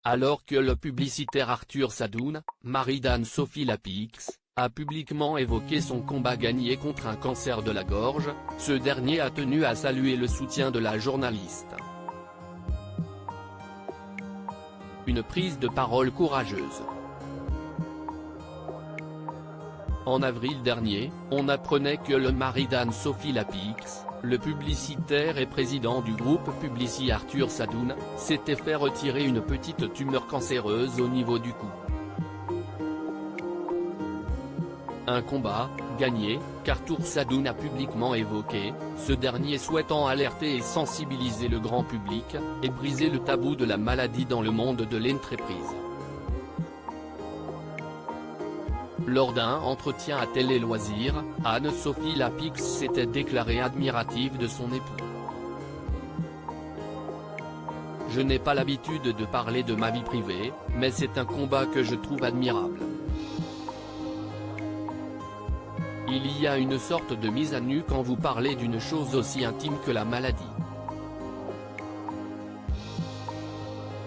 alors que le publicitaire Arthur Sadoun, mari d'Anne-Sophie Lapix, a publiquement évoqué son combat gagné contre un cancer de la gorge, ce dernier a tenu à saluer le soutien de la journaliste. Une prise de parole courageuse. En avril dernier, on apprenait que le mari d'Anne-Sophie Lapix, le publicitaire et président du groupe Publicis Arthur Sadoun, s'était fait retirer une petite tumeur cancéreuse au niveau du cou. Un combat, gagné, qu'Arthur Sadoun a publiquement évoqué, ce dernier souhaitant alerter et sensibiliser le grand public, et briser le tabou de la maladie dans le monde de l'entreprise. Lors d'un entretien à Télé Loisirs, Anne-Sophie Lapix s'était déclarée admirative de son époux. « Je n'ai pas l'habitude de parler de ma vie privée, mais c'est un combat que je trouve admirable. Il y a une sorte de mise à nu quand vous parlez d'une chose aussi intime que la maladie.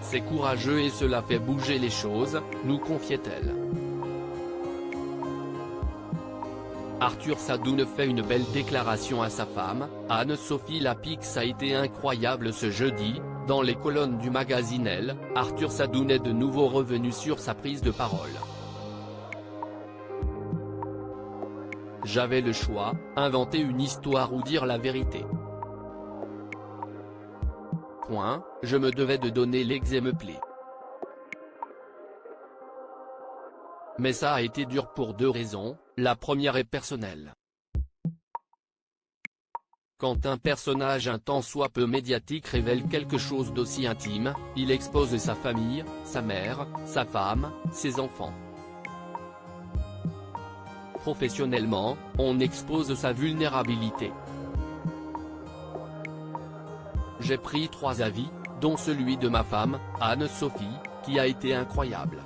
C'est courageux et cela fait bouger les choses », nous confiait-elle. Arthur Sadoun fait une belle déclaration à sa femme. Anne-Sophie Lapix a été incroyable ce jeudi, dans les colonnes du magazine Elle, Arthur Sadoun est de nouveau revenu sur sa prise de parole. J'avais le choix, inventer une histoire ou dire la vérité. Je me devais de donner l'exemple. Mais ça a été dur pour deux raisons, la première est personnelle. Quand un personnage un tant soit peu médiatique révèle quelque chose d'aussi intime, il expose sa famille, sa mère, sa femme, ses enfants. Professionnellement, on expose sa vulnérabilité. J'ai pris 3 avis, dont celui de ma femme, Anne-Sophie, qui a été incroyable.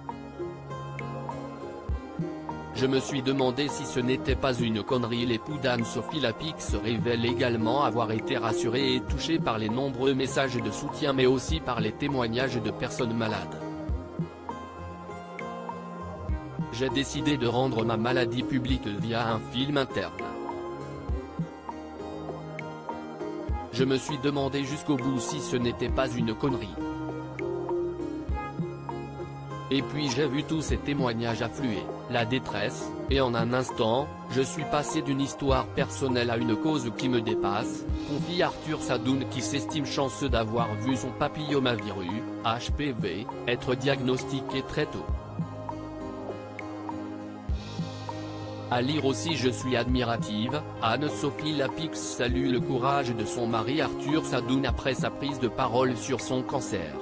Je me suis demandé si ce n'était pas une connerie. L'époux d'Anne-Sophie Lapix révèle également avoir été rassuré et touché par les nombreux messages de soutien mais aussi par les témoignages de personnes malades. J'ai décidé de rendre ma maladie publique via un film interne. Je me suis demandé jusqu'au bout si ce n'était pas une connerie. Et puis j'ai vu tous ces témoignages affluer, la détresse, et en un instant, je suis passé d'une histoire personnelle à une cause qui me dépasse, confie Arthur Sadoun qui s'estime chanceux d'avoir vu son papillomavirus, HPV, être diagnostiqué très tôt. À lire aussi. Je suis admirative, Anne-Sophie Lapix salue le courage de son mari Arthur Sadoun après sa prise de parole sur son cancer.